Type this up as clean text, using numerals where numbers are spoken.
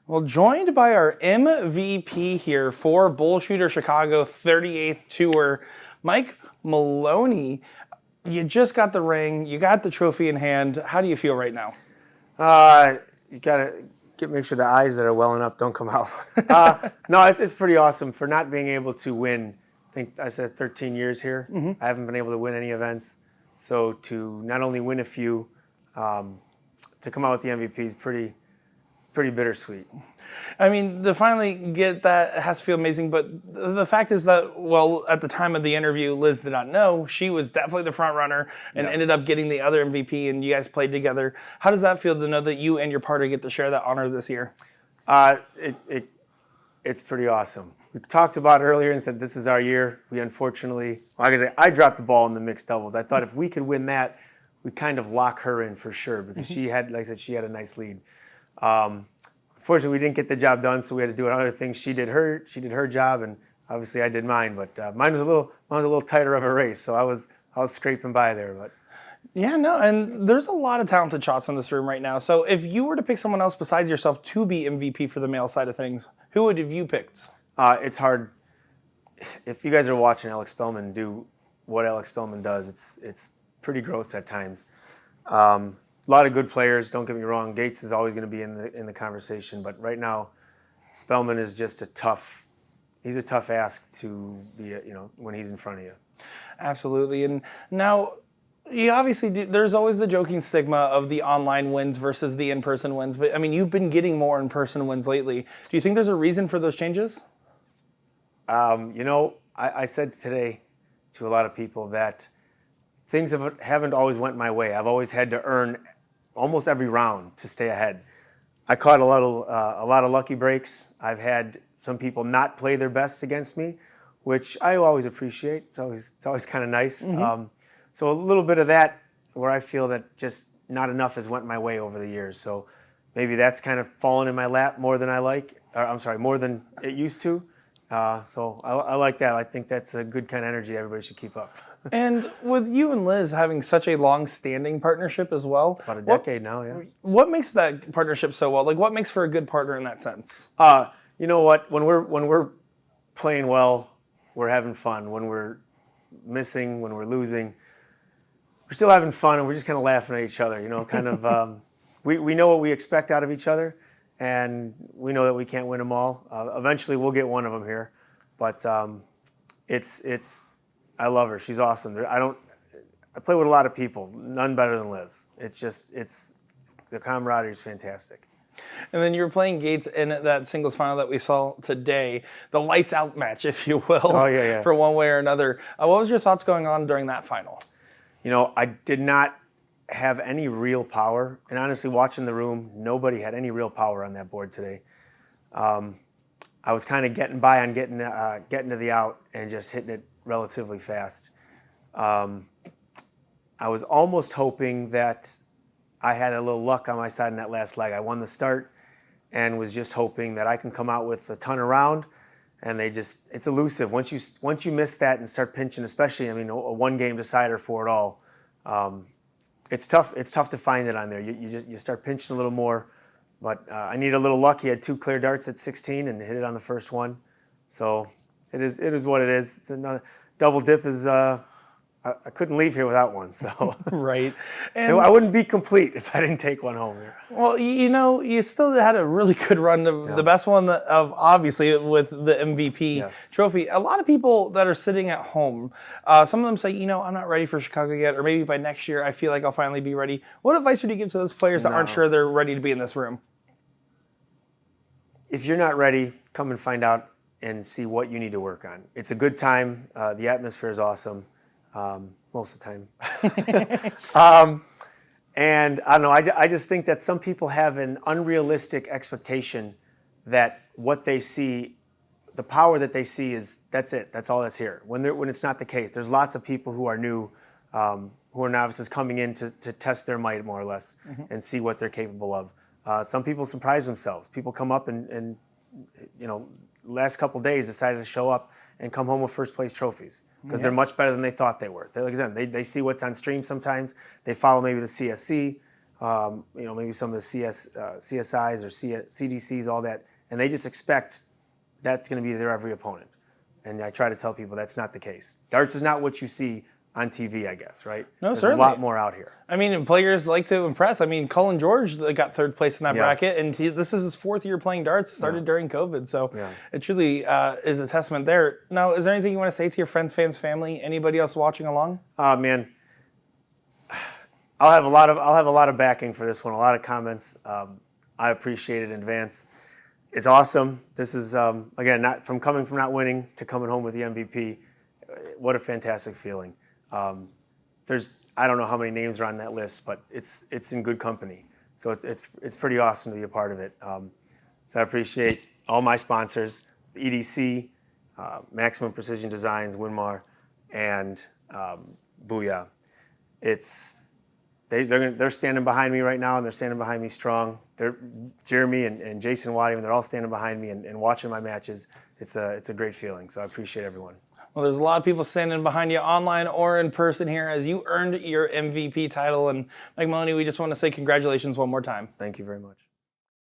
Well, joined by our MVP here for Bull Shooter Chicago 38th Tour, Mike Maloney. You just got the ring. You got the trophy in hand. How do you feel right now? You gotta make sure the eyes that are welling up don't come out. No, it's pretty awesome for not being able to win. I think I said 13 years here. I haven't been able to win any events. So to not only win a few, to come out with the MVP is pretty bittersweet. I mean, to finally get that has to feel amazing, but the fact is that, well, at the time of the interview, Liz did not know. She was definitely the front runner and ended up getting the other MVP, and you guys played together. How does that feel to know that you and your partner get to share that honor this year? It's pretty awesome. We talked about it earlier and said this is our year. We unfortunately, like I say, I dropped the ball in the mixed doubles. I thought if we could win that, we'd kind of lock her in for sure because she had, like I said, she had a nice lead. Unfortunately, we didn't get the job done, so we had to do other things. She did her job, and obviously I did mine. But mine was a little tighter of a race, so I was scraping by there. But yeah, no, and there's a lot of talented shots in this room right now. So if you were to pick someone else besides yourself to be MVP for the male side of things, who would have you picked? It's hard. If you guys are watching Alex Spellman do what Alex Spellman does, it's pretty gross at times. A lot of good players, don't get me wrong. Gates is always going to be in the conversation, but right now, Spellman is just he's a tough ask to be, when he's in front of you. Absolutely, and now, you obviously there's always the joking stigma of the online wins versus the in-person wins, but I mean, you've been getting more in-person wins lately. Do you think there's a reason for those changes? I said today to a lot of people that things haven't always went my way. I've always had to earn almost every round to stay ahead. I caught a lot of lucky breaks. I've had some people not play their best against me, which I always appreciate. It's always kind of nice. So a little bit of that where I feel that just not enough has went my way over the years. So maybe that's kind of fallen in my lap more than more than it used to. So I like that. I think that's a good kind of energy everybody should keep up. And with you and Liz having such a long-standing partnership as well. About a decade now, yeah. What makes that partnership so well? Like, what makes for a good partner in that sense? You know what? When we're playing well, we're having fun. When we're missing, when we're losing, we're still having fun, and we're just kind of laughing at each other. We know what we expect out of each other, and we know that we can't win them all. Eventually, we'll get one of them here, but I love her. She's awesome. I play with a lot of people, none better than Liz. The camaraderie is fantastic. And then you were playing Gates in that singles final that we saw today, the lights out match, if you will. Oh, yeah. For one way or another. What was your thoughts going on during that final? I did not have any real power, and honestly, watching the room, nobody had any real power on that board today. I was kind of getting by on getting to the out and just hitting it relatively fast. I was almost hoping that I had a little luck on my side in that last leg. I won the start and was just hoping that I can come out with a ton around, and it's elusive. Once you miss that and start pinching, especially, a one-game decider for it all, it's tough to find it on there. You start pinching a little more, but I need a little luck. He had 2 clear darts at 16 and hit it on the first one. So it is what it is. It's another double dip is I couldn't leave here without one. So right, and I wouldn't be complete if I didn't take one home here. Well, you still had a really good run. The best one of obviously with the MVP trophy. A lot of people that are sitting at home, some of them say, I'm not ready for Chicago yet, or maybe by next year I feel like I'll finally be ready. What advice would you give to those players that aren't sure they're ready to be in this room? If you're not ready, come and find out and see what you need to work on. It's a good time. The atmosphere is awesome most of the time. And I don't know, I just think that some people have an unrealistic expectation that what they see, the power that they see that's it. That's all that's here. When it's not the case. There's lots of people who are new, who are novices coming in to test their might more or less and see what they're capable of. Some people surprise themselves. People come up and last couple days decided to show up and come home with first place trophies because they're much better than they thought they were. They see what's on stream sometimes. They follow maybe the CSC. maybe some of the CSIs or CDCs, all that, and they just expect that's going to be their every opponent. And I try to tell people that's not the case. Darts is not what you see on TV, I guess, right? No, There's certainly. a lot more out here. I mean, players like to impress. I mean, Cullen George got third place in that bracket, and this is his 4th year playing darts, started during COVID. So it truly is a testament there. Now, is there anything you want to say to your friends, fans, family, anybody else watching along? Man, I'll have a lot of backing for this one, a lot of comments. I appreciate it in advance. It's awesome. This is, again, coming from not winning to coming home with the MVP. What a fantastic feeling. I don't know how many names are on that list, but it's in good company. So it's pretty awesome to be a part of it. So I appreciate all my sponsors, the EDC, Maximum Precision Designs, Winmar, and Booyah. They're standing behind me right now, and they're standing behind me strong. Jeremy and Jason Wadding, they're all standing behind me and watching my matches. It's a great feeling, so I appreciate everyone. Well, there's a lot of people standing behind you online or in person here as you earned your MVP title. And Mike Maloney, we just want to say congratulations one more time. Thank you very much.